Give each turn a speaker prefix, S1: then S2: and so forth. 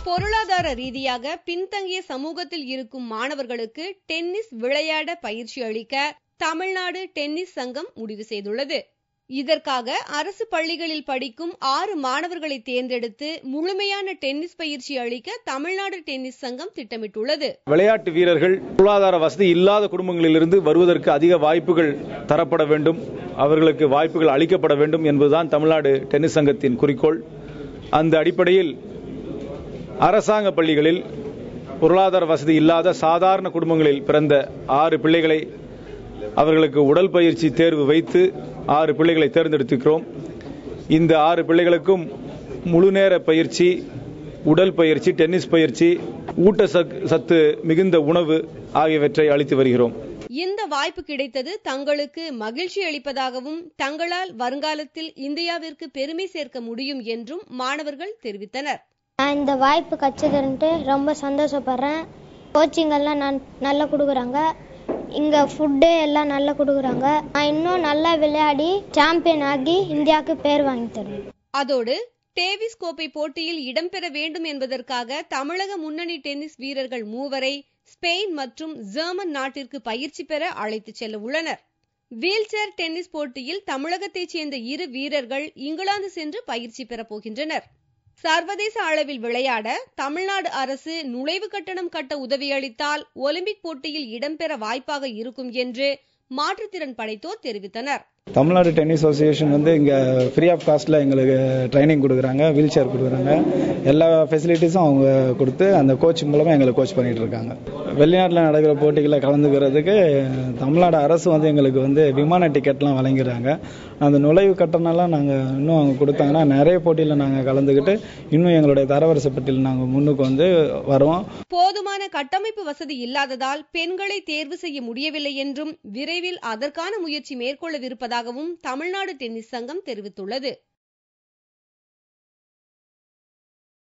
S1: பொருளாதார ரீதியாக பின்தங்கிய சமூகத்தில் இருக்கும் மாணவர்களுக்கு டென்னிஸ் விளையாட பயிற்சி அளிக்க தமிழ்நாடு டென்னிஸ் சங்கம் முடிவு செய்துள்ளது. இதற்காக அரசு பள்ளிகளில் படிக்கும் 6 மாணவர்களை தேர்ந்தெடுத்து முழுமையான டென்னிஸ் பயிற்சி அளிக்க தமிழ்நாடு டென்னிஸ் சங்கம் திட்டமிட்டுள்ளது.
S2: விளையாட்டு வீரர்கள் பொருளாதார வசதி இல்லாத குடும்பங்களிலிருந்து வருவதற்கு அதிக வாய்ப்புகள் தரப்பட வேண்டும், அவர்களுக்கு வாய்ப்புகள் அளிக்கப்பட வேண்டும் என்பதுதான் தமிழ்நாடு டென்னிஸ் சங்கத்தின் குறிக்கோள். அந்த அடிப்படையில் அரசாங்க பள்ளிகளில் பொருளாதார வசதி இல்லாத சாதாரண குடும்பங்களில் பிறந்த 6 பிள்ளைகளை அவர்களுக்கு உடல் பயிற்சி தேர்வு வைத்து 6 பிள்ளைகளை தேர்ந்தெடுத்திருக்கிறோம். இந்த 6 பிள்ளைகளுக்கும் முழுநேர பயிற்சி, உடல் பயிற்சி, டென்னிஸ் பயிற்சி, ஊட்டச்சத்து மிகுந்த உணவு ஆகியவற்றை அளித்து வருகிறோம்.
S1: இந்த வாய்ப்பு கிடைத்தது தங்களுக்கு மகிழ்ச்சி அளிப்பதாகவும் தங்களால் வருங்காலத்தில் இந்தியாவிற்கு பெருமை சேர்க்க முடியும் என்றும் மாணவர்கள் தெரிவித்தனர்.
S3: நான் இந்த வாய்ப்பு கிடைச்சதுன்ட்டு ரொம்ப சந்தோஷப்படுறேன். கோச்சிங் எல்லாம் நல்லா கொடுக்குறாங்க, இங்க ஃபுட்டு எல்லாம் நல்லா கொடுக்குறாங்க. நான் இன்னும் நல்லா விளையாடி சாம்பியன் ஆகி இந்தியாவுக்கு பேர் வாங்கி தருவேன்.
S1: அதோடு டேவிஸ் கோப்பை போட்டியில் இடம்பெற வேண்டும் என்பதற்காக தமிழக முன்னணி டென்னிஸ் வீரர்கள் 3 ஸ்பெயின் மற்றும் ஜெர்மன் நாட்டிற்கு பயிற்சி பெற அழைத்து செல்ல உள்ளனர். வீல் சேர் டென்னிஸ் போட்டியில் தமிழகத்தைச் சேர்ந்த 2 வீரர்கள் இங்கிலாந்து சென்று பயிற்சி பெற போகின்றனர். சர்வதேச அளவில் விளையாட தமிழ்நாடு அரசு நுழைவு கட்டணம் கட்ட உதவியளித்தால் ஒலிம்பிக் போட்டியில் இடம்பெற வாய்ப்பாக இருக்கும் என்று மாற்றுத்திறன் படைத்தோர் தெரிவித்தனர்.
S4: தமிழ்நாடு டென்னிஸ் அசோசியேஷன் இங்க ஃப்ரீ ஆஃப் காஸ்ட்ல எங்களுக்கு ட்ரைனிங் கொடுக்குறாங்க, வீல் சேர் கொடுக்குறாங்க, எல்லா ஃபெசிலிட்டிஸும் அவங்க கொடுத்து அந்த கோச் மூலமா எங்களுக்கு கோச் பண்ணிட்டு இருக்காங்க. வெளிநாட்டில் நடக்கிற போட்டிகளை கலந்துக்கிறதுக்கு தமிழ்நாடு அரசு எங்களுக்கு விமான டிக்கெட்லாம் வழங்கிறாங்க. அந்த நுழைவு கட்டணம்லாம் நாங்கள் இன்னும் அவங்க கொடுத்தாங்கன்னா நிறைய போட்டியில் நாங்கள் கலந்துக்கிட்டு இன்னும் எங்களுடைய தரவரிசை பட்டியல் நாங்கள் முன்னுக்கு வருவோம்.
S1: போதுமான கட்டமைப்பு வசதி இல்லாததால் பெண்களை தேர்வு செய்ய முடியவில்லை என்றும் விரைவில் அதற்கான முயற்சி மேற்கொள்ளவிருப்பதாகவும் தமிழ்நாடு டென்னிஸ் சங்கம் தெரிவித்துள்ளது.